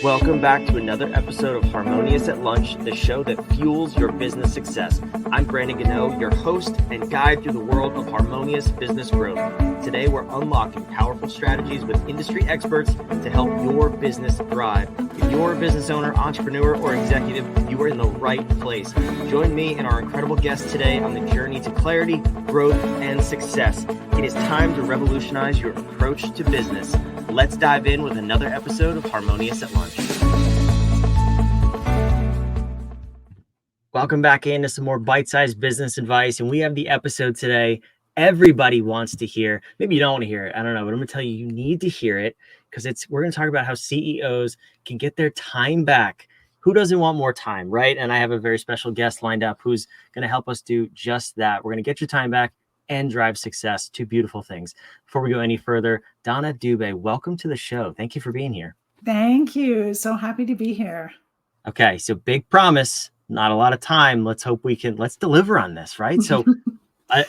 Welcome back to another episode of Harmonious at Lunch, the show that fuels your business success. I'm Brandon Gano, your host and guide through the world of harmonious business growth. Today, we're unlocking powerful strategies with industry experts to help your business thrive. If you're a business owner, entrepreneur, or executive, you are in the right place. Join me and our incredible guest today on the journey to clarity, growth, and success. It is time to revolutionize your approach to business. Let's dive in with another episode of Harmonious at Lunch. Welcome back into some more bite-sized business advice. And we have the episode today everybody wants to hear. Maybe you don't want to hear it. I don't know, but I'm going to tell you, you need to hear it because we're going to talk about how CEOs can get their time back. Who doesn't want more time, right? And I have a very special guest lined up who's going to help us do just that. We're going to get your time back and drive success. Two beautiful things. Before we go any further, Donna Dube, welcome to the show. Thank you for being here. Thank you. So happy to be here. Okay, so big promise, not a lot of time. Let's deliver on this, right? So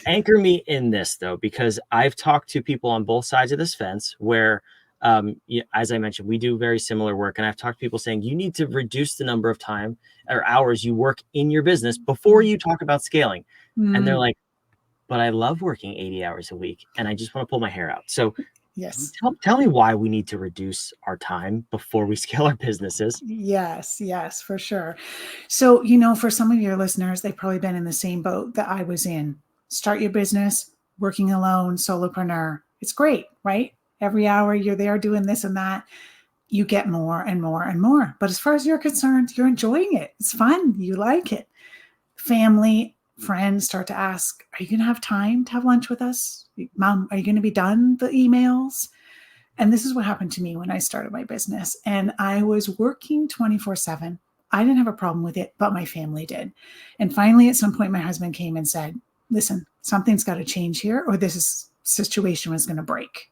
anchor me in this though, because I've talked to people on both sides of this fence where, as I mentioned, we do very similar work. And I've talked to people saying you need to reduce the number of time or hours you work in your business before you talk about scaling. And they're like, but I love working 80 hours a week and I just want to pull my hair out. So yes, tell me why we need to reduce our time before we scale our businesses. Yes, for sure. So, for some of your listeners, they've probably been in the same boat that I was in. Start your business, working alone, solopreneur. It's great, right? Every hour you're there doing this and that, you get more and more and more. But as far as you're concerned, you're enjoying it. It's fun. You like it. Family, friends start to ask, are you going to have time to have lunch with us? Mom, are you going to be done the emails? And this is what happened to me when I started my business. And I was working 24/7. I didn't have a problem with it, but my family did. And finally, at some point, my husband came and said, listen, something's got to change here or this situation was going to break.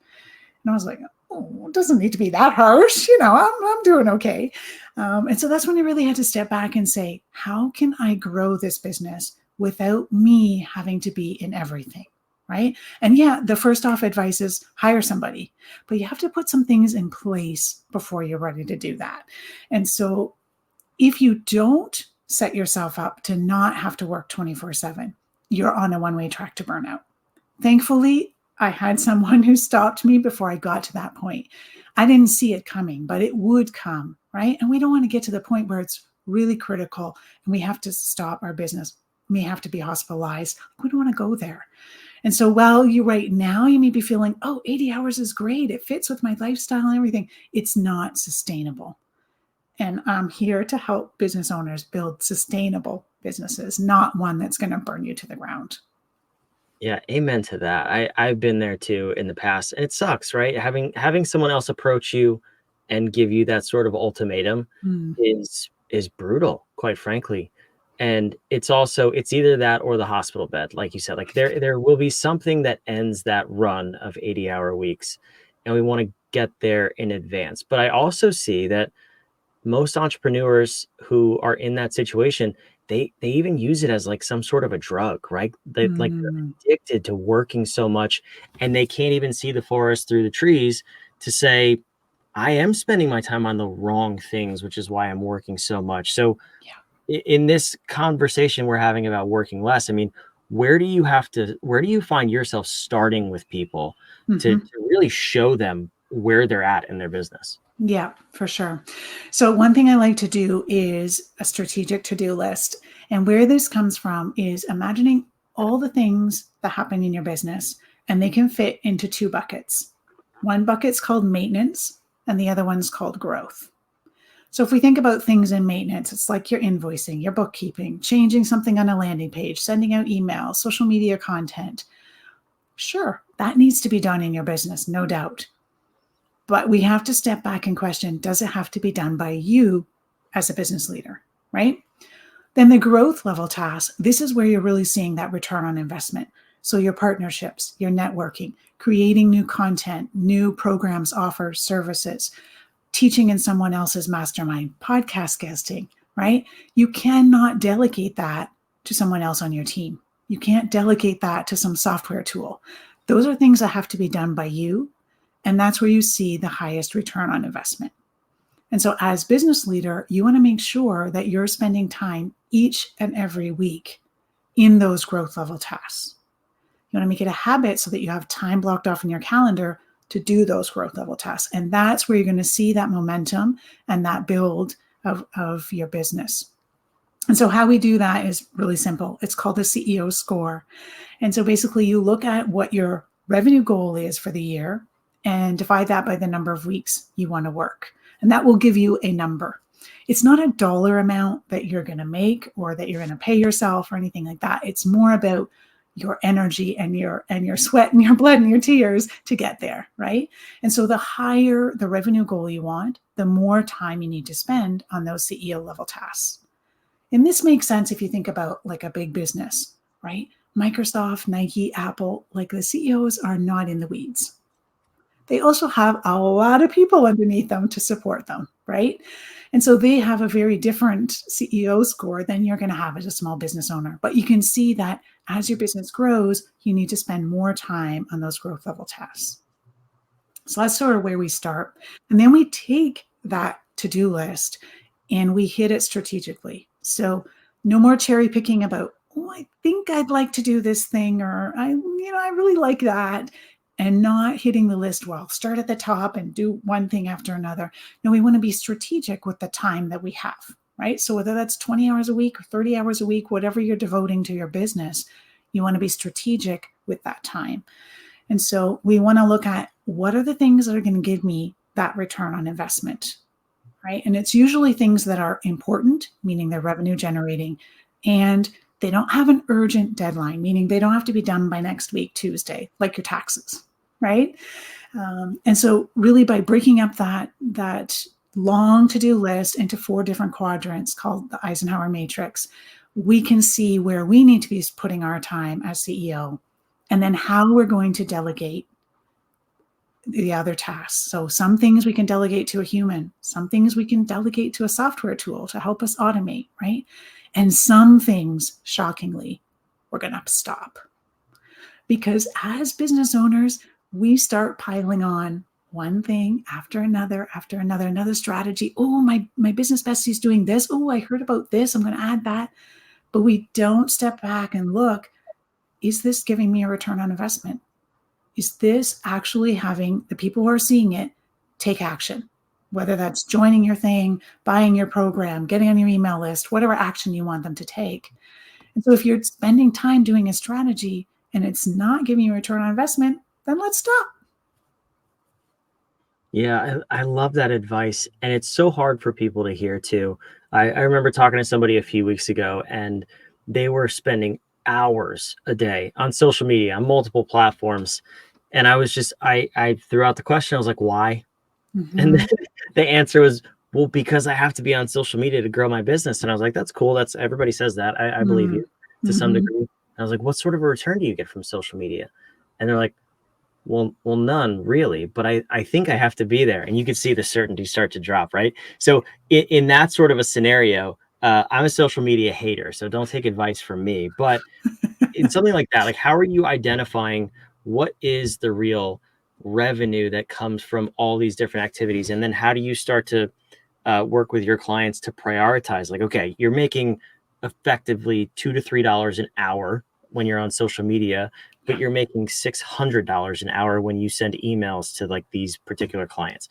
And I was like, oh, it doesn't need to be that harsh. I'm doing okay. And so that's when I really had to step back and say, how can I grow this business without me having to be in everything, right? And yeah, the first off advice is hire somebody, but you have to put some things in place before you're ready to do that. And so if you don't set yourself up to not have to work 24/7, you're on a one-way track to burnout. Thankfully, I had someone who stopped me before I got to that point. I didn't see it coming, but it would come, right? And we don't want to get to the point where it's really critical and we have to stop our business. We have to be hospitalized. We don't want to go there. And so while you right now, you may be feeling, 80 hours is great. It fits with my lifestyle and everything. It's not sustainable. And I'm here to help business owners build sustainable businesses, not one that's going to burn you to the ground. Yeah, amen to that. I've been there too in the past. And it sucks, right? Having someone else approach you and give you that sort of ultimatum is brutal, quite frankly. And it's either that or the hospital bed, like you said. Like there will be something that ends that run of 80-hour weeks, and we want to get there in advance. But I also see that most entrepreneurs who are in that situation, they even use it as like some sort of a drug, right? They're addicted to working so much, and they can't even see the forest through the trees to say, I am spending my time on the wrong things, which is why I'm working so much. So in this conversation we're having about working less, I mean, where do you find yourself starting with people to really show them where they're at in their business? Yeah, for sure. So one thing I like to do is a strategic to-do list. And where this comes from is imagining all the things that happen in your business, and they can fit into two buckets. One bucket's called maintenance, and the other one's called growth. So if we think about things in maintenance, it's like your invoicing, your bookkeeping, changing something on a landing page, sending out emails, social media content. Sure, that needs to be done in your business, no doubt. But we have to step back and question, does it have to be done by you as a business leader, right? Then the growth level task, this is where you're really seeing that return on investment. So your partnerships, your networking, creating new content, new programs, offers, services, teaching in someone else's mastermind, podcast guesting, right? You cannot delegate that to someone else on your team. You can't delegate that to some software tool. Those are things that have to be done by you. And that's where you see the highest return on investment. And so as business leader, you want to make sure that you're spending time each and every week in those growth level tasks. You want to make it a habit so that you have time blocked off in your calendar to do those growth level tasks. And that's where you're going to see that momentum and that build of your business. And so how we do that is really simple. It's called the CEO score. And so basically you look at what your revenue goal is for the year and divide that by the number of weeks you want to work. And that will give you a number. It's not a dollar amount that you're going to make or that you're going to pay yourself or anything like that. It's more about your energy and your sweat and your blood and your tears to get there, right? And so the higher the revenue goal you want, the more time you need to spend on those CEO level tasks. And this makes sense if you think about like a big business, right? Microsoft, Nike, Apple, like the CEOs are not in the weeds. They also have a lot of people underneath them to support them, right? And so they have a very different CEO score than you're going to have as a small business owner. But you can see that as your business grows, you need to spend more time on those growth level tasks. So that's sort of where we start. And then we take that to-do list and we hit it strategically. So no more cherry picking about, oh, I think I'd like to do this thing, or I really like that, and not hitting the list well. Start at the top and do one thing after another. No, we want to be strategic with the time that we have, right? So whether that's 20 hours a week or 30 hours a week, whatever you're devoting to your business, you want to be strategic with that time. And so we want to look at what are the things that are going to give me that return on investment, right? And it's usually things that are important, meaning they're revenue generating, and they don't have an urgent deadline, meaning they don't have to be done by next week, Tuesday, like your taxes, right? And so really by breaking up that long to-do list into 4 different quadrants called the Eisenhower matrix, we can see where we need to be putting our time as CEO, and then how we're going to delegate the other tasks. So some things we can delegate to a human, some things we can delegate to a software tool to help us automate, right? And some things, shockingly, we're going to stop. Because as business owners, we start piling on one thing after another, another strategy. Oh, my business bestie's doing this. Oh, I heard about this. I'm going to add that. But we don't step back and look, is this giving me a return on investment? Is this actually having the people who are seeing it take action? Whether that's joining your thing, buying your program, getting on your email list, whatever action you want them to take. And so if you're spending time doing a strategy and it's not giving you a return on investment, then let's stop. Yeah, I love that advice. And it's so hard for people to hear too. I remember talking to somebody a few weeks ago, and they were spending hours a day on social media, on multiple platforms. And I was just, I threw out the question. I was like, why? And Mm-hmm. the answer was, well, because I have to be on social media to grow my business. And I was like, that's cool. That's everybody says that. I believe you to some Mm-hmm. degree. I was like, what sort of a return do you get from social media? And they're like, well, none really, but I think I have to be there. And you can see the certainty start to drop, right? So in that sort of a scenario, I'm a social media hater, so don't take advice from me. But in something like that, like how are you identifying what is the real revenue that comes from all these different activities? And then how do you start to work with your clients to prioritize? Like, okay, you're making effectively $2 to $3 an hour when you're on social media, but you're making $600 an hour when you send emails to like these particular clients.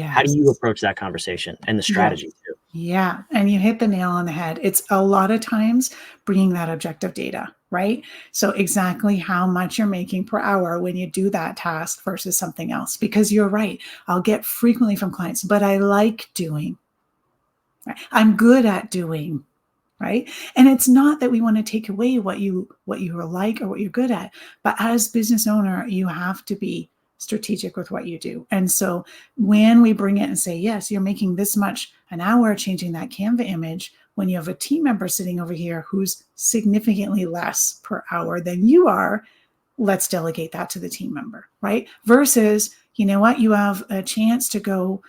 How do Yes. you approach that conversation and the Yes. strategy too? Yeah. And you hit the nail on the head. It's a lot of times bringing that objective data, right? So exactly how much you're making per hour when you do that task versus something else. Because you're right. I'll get frequently from clients, but I like doing, right? I'm good at doing, right? And it's not that we want to take away what you like or what you're good at, but as business owner, you have to be strategic with what you do. And so when we bring it and say, yes, you're making this much an hour changing that Canva image, when you have a team member sitting over here who's significantly less per hour than you are, let's delegate that to the team member, right? Versus, you know what, you have a chance to go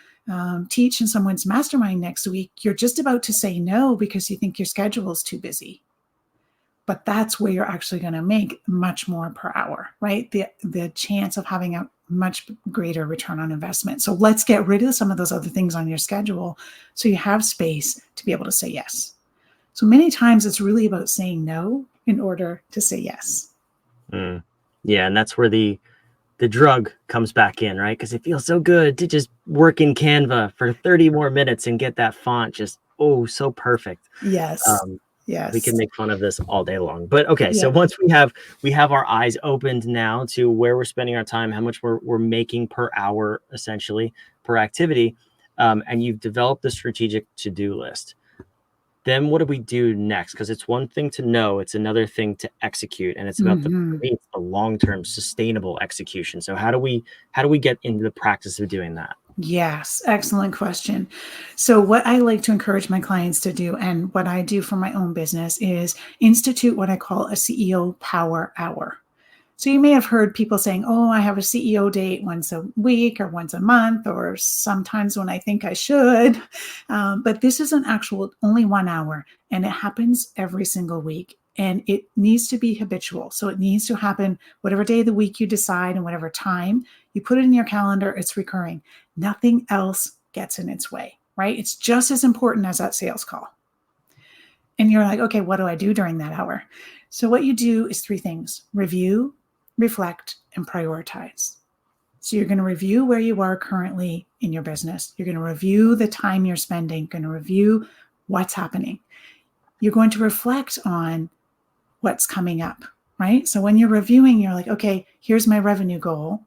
teach in someone's mastermind next week. You're just about to say no because you think your schedule is too busy. But that's where you're actually going to make much more per hour, right? The chance of having much greater return on investment. So let's get rid of some of those other things on your schedule so you have space to be able to say yes. So many times it's really about saying no in order to say yes. Yeah, and that's where the drug comes back in, right? Because it feels so good to just work in Canva for 30 more minutes and get that font just, oh, so perfect. Yes. We can Yes. make fun of this all day long. But okay, so Yeah. once we have our eyes opened now to where we're spending our time, how much we're making per hour, essentially, per activity, and you've developed the strategic to-do list. Then what do we do next? Because it's one thing to know, it's another thing to execute, and it's about for me, it's the long-term sustainable execution. So how do we get into the practice of doing that? Yes, excellent question. So, what I like to encourage my clients to do, and what I do for my own business, is institute what I call a CEO Power Hour. So, you may have heard people saying, oh, I have a CEO date once a week or once a month, or sometimes when I think I should. But this is an actual only 1 hour, and it happens every single week. And it needs to be habitual. So it needs to happen whatever day of the week you decide and whatever time you put it in your calendar, it's recurring. Nothing else gets in its way, right? It's just as important as that sales call. And you're like, okay, what do I do during that hour? So what you do is 3 things: review, reflect, and prioritize. So you're going to review where you are currently in your business. You're going to review the time you're spending, you're going to review what's happening. You're going to reflect on what's coming up, right? So when you're reviewing, you're like, okay, here's my revenue goal.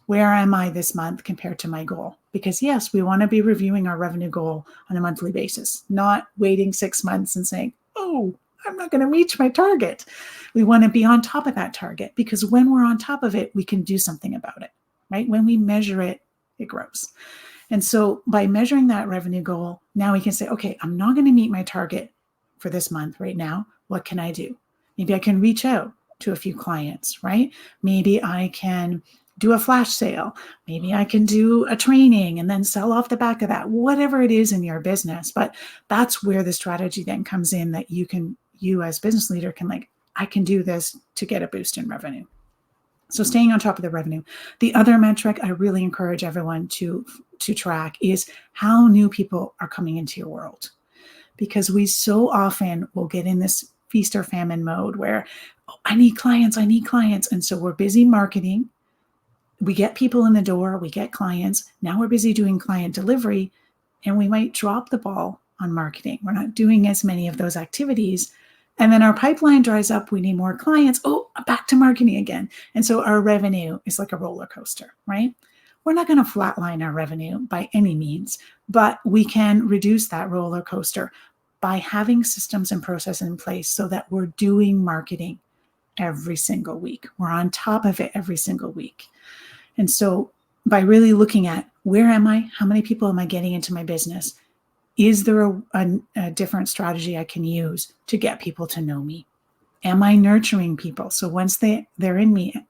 Where am I this month compared to my goal? Because yes, we want to be reviewing our revenue goal on a monthly basis, not waiting 6 months and saying, oh, I'm not going to reach my target. We want to be on top of that target, because when we're on top of it, we can do something about it, right? When we measure it, it grows. And so by measuring that revenue goal, now we can say, okay, I'm not going to meet my target for this month right now. What can I do? Maybe I can reach out to a few clients, right? Maybe I can do a flash sale. Maybe I can do a training and then sell off the back of that, whatever it is in your business. But that's where the strategy then comes in, that you as business leader can like, I can do this to get a boost in revenue. So staying on top of the revenue. The other metric I really encourage everyone to track is how new people are coming into your world. Because we so often will get in this feast or famine mode where, oh, I need clients. And so we're busy marketing. We get people in the door, we get clients. Now we're busy doing client delivery, and we might drop the ball on marketing. We're not doing as many of those activities. And then our pipeline dries up. We need more clients. Oh, back to marketing again. And so our revenue is like a roller coaster, right? We're not going to flatline our revenue by any means, but we can reduce that roller coaster by having systems and processes in place so that we're doing marketing every single week. We're on top of it every single week. And so by really looking at, where am I? How many people am I getting into my business? Is there a different strategy I can use to get people to know me? Am I nurturing people? So once they're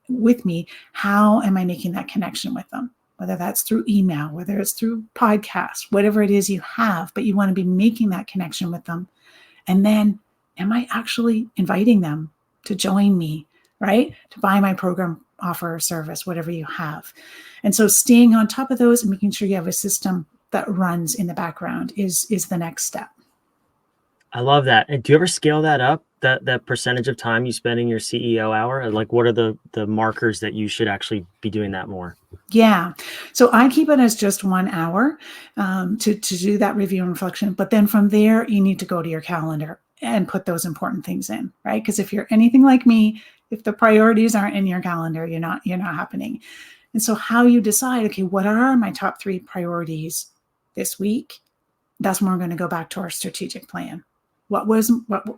with me, how am I making that connection with them? Whether that's through email, whether it's through podcasts, whatever it is you have, but you want to be making that connection with them. And then, am I actually inviting them to join me, right? To buy my program, offer, or service, whatever you have. And so staying on top of those and making sure you have a system that runs in the background is the next step. I love that. And do you ever scale that up? That percentage of time you spend in your CEO hour? And like, what are the markers that you should actually be doing that more? Yeah. So I keep it as just 1 hour to do that review and reflection. But then from there, you need to go to your calendar and put those important things in, right? Because if you're anything like me, if the priorities aren't in your calendar, you're not happening. And so how you decide, okay, what are my top 3 priorities this week? That's when we're going to go back to our strategic plan. What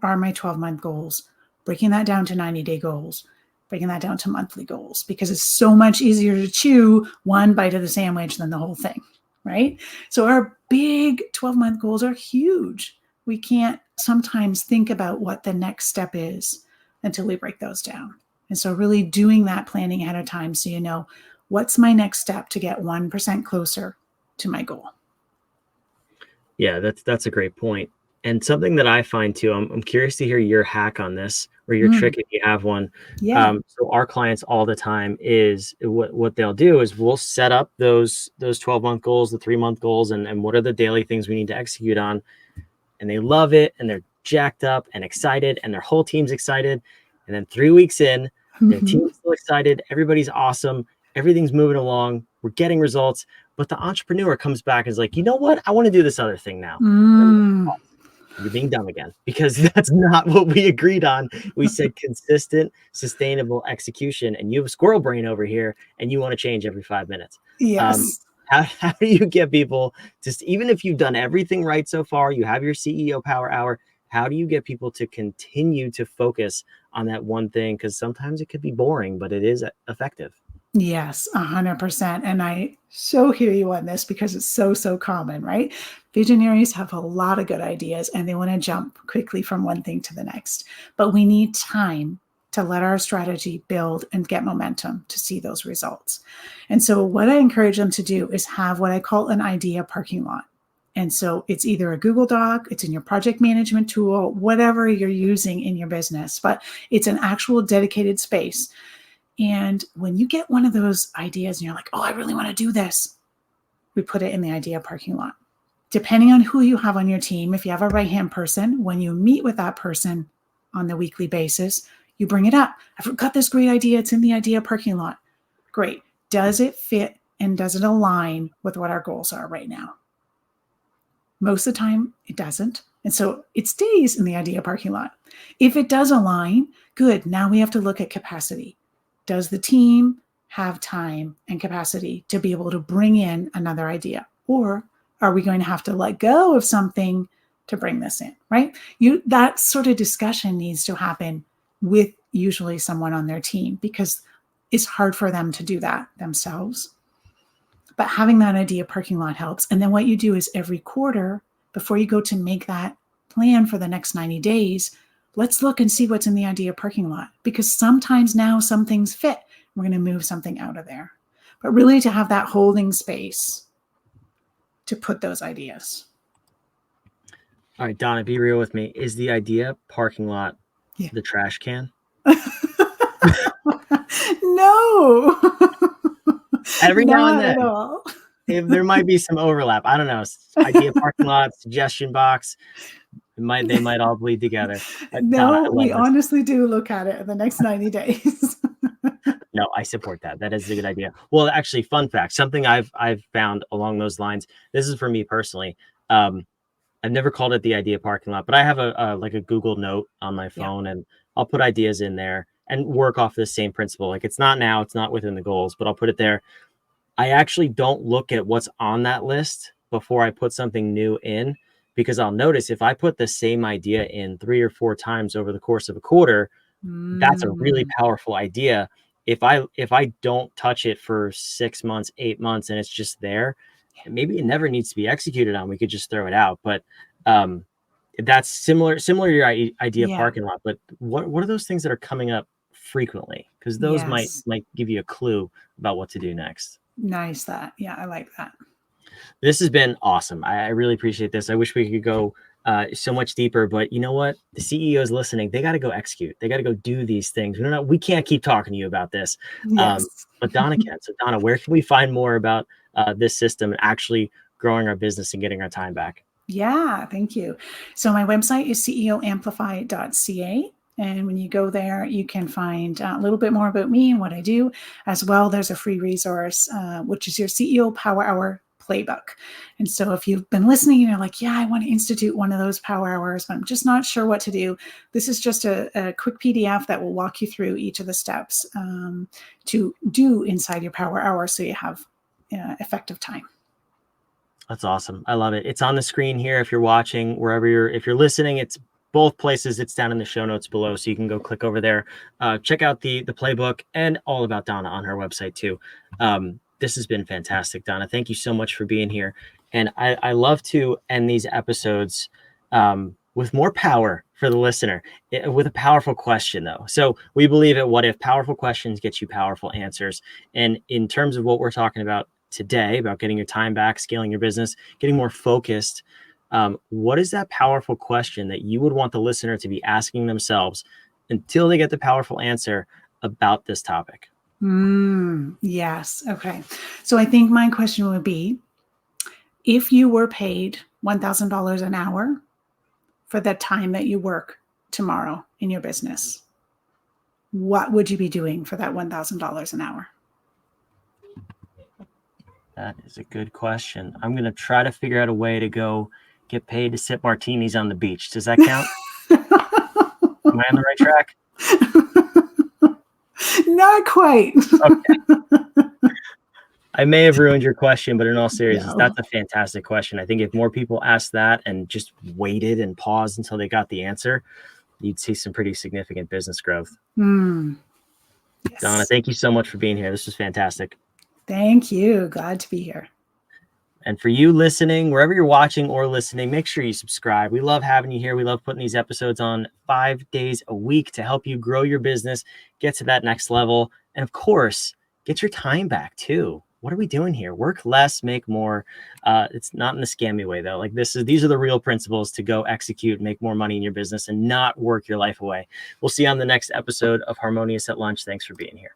are my 12-month goals? Breaking that down to 90-day goals, breaking that down to monthly goals, because it's so much easier to chew one bite of the sandwich than the whole thing, right? So our big 12-month goals are huge. We can't sometimes think about what the next step is until we break those down. And so really doing that planning ahead of time, so you know, what's my next step to get 1% closer to my goal. Yeah, that's a great point. And something that I find too, I'm curious to hear your hack on this or your Mm, trick if you have one. yeah. So our clients all the time is what they'll do is we'll set up those 12-month goals, the 3-month goals, and what are the daily things we need to execute on. And they love it and they're jacked up and excited and their whole team's excited. And then 3 weeks in, their Mhm. team's still excited. Everybody's awesome. Everything's moving along. We're getting results. But the entrepreneur comes back and is like, you know what? I want to do this other thing now. And I'm like, Mm. you're being dumb again because that's not what we agreed on. We said consistent, sustainable execution, and you have a squirrel brain over here, and you want to change every 5 minutes. Um, Yes. how do you get people to, even if you've done everything right so far, you have your CEO Power Hour, how do you get people to continue to focus on that one thing? Because sometimes it could be boring, but it is effective. Yes, 100%. And I so hear you on this because it's so, so common, right? Visionaries have a lot of good ideas and they want to jump quickly from one thing to the next. But we need time to let our strategy build and get momentum to see those results. And so, what I encourage them to do is have what I call an idea parking lot. And so, it's either a Google Doc, it's in your project management tool, whatever you're using in your business, but it's an actual dedicated space. And when you get one of those ideas and you're like, oh, I really want to do this, we put it in the idea parking lot. Depending on who you have on your team, if you have a right hand person, when you meet with that person on the weekly basis, you bring it up. I've got this great idea. It's in the idea parking lot. Great. Does it fit and does it align with what our goals are right now? Most of the time, it doesn't. And so it stays in the idea parking lot. If it does align, good. Now we have to look at capacity. Does the team have time and capacity to be able to bring in another idea? Or are we going to have to let go of something to bring this in, right? That sort of discussion needs to happen with usually someone on their team because it's hard for them to do that themselves. But having that idea parking lot helps. And then what you do is every quarter, before you go to make that plan for the next 90 days, let's look and see what's in the idea parking lot. Because sometimes now some things fit. We're going to move something out of there. But really to have that holding space to put those ideas. All right, Donna, be real with me. Is the idea parking lot Yeah. the trash can? No, Every now and not at then, all. if there might be some overlap. I don't know. Idea parking lot, suggestion box. They might all bleed together. Donna, No, I we love this. honestly do look at it in the next 90 days. No, I support that. That is a good idea. Well, actually, fun fact, something I've found along those lines. This is for me personally. Um, I've never called it the idea parking lot, but I have a like a Google Note on my Yeah. phone, and I'll put ideas in there and work off this same principle. Like it's not now, it's not within the goals, but I'll put it there. I actually don't look at what's on that list before I put something new in because I'll notice if I put the same idea in 3 or 4 times over the course of a quarter, that's a really Mm. powerful idea. If I don't touch it for 6 months, 8 months, and it's just there, maybe it never needs to be executed on. We could just throw it out. But um, that's similar to your idea Yeah. parking lot. But what are those things that are coming up frequently? Because those might Yes. might give you a clue about what to do next. Nice that. Yeah, I like that. This has been awesome. I really appreciate this. I wish we could go so much deeper, but you know what? The CEOs listening, they got to go execute. They got to go do these things. We can't keep talking to you about this. Yes. But Donna can. So Donna, where can we find more about this system and actually growing our business and getting our time back? Yeah, thank you. So my website is ceoamplify.ca. And when you go there, you can find a little bit more about me and what I do. As well, there's a free resource, which is your CEO Power Hour playbook. And so if you've been listening and you're like, yeah, I want to institute one of those power hours, but I'm just not sure what to do, this is just a quick PDF that will walk you through each of the steps to do inside your power hour so you have effective time. That's awesome. I love it. It's on the screen here if you're watching, if you're listening, it's both places. It's down in the show notes below, so you can go click over there, check out the playbook and all about Donna on her website too. This has been fantastic, Donna. Thank you so much for being here. And I love to end these episodes with more power for the listener, with a powerful question though. So we believe at What If, powerful questions get you powerful answers. And in terms of what we're talking about today, about getting your time back, scaling your business, getting more focused, What is that powerful question that you would want the listener to be asking themselves until they get the powerful answer about this topic? Yes. Okay. So I think my question would be, if you were paid $1,000 an hour for the time that you work tomorrow in your business, what would you be doing for that $1,000 an hour? That is a good question. I'm going to try to figure out a way to go get paid to sip martinis on the beach. Does that count? Am I on the right track? Not quite. Okay. I may have ruined your question, but in all seriousness, No. that's a fantastic question. I think if more people asked that and just waited and paused until they got the answer, you'd see some pretty significant business growth. Yes. Donna, thank you so much for being here. This was fantastic. Thank you. Glad to be here. And for you listening, wherever you're watching or listening, make sure you subscribe. We love having you here. We love putting these episodes on 5 days a week to help you grow your business, get to that next level, and of course, get your time back too. What are we doing here? Work less, make more. It's not in the scammy way though. Like these are the real principles to go execute, make more money in your business and not work your life away. We'll see you on the next episode of Harmonious at Lunch. Thanks for being here.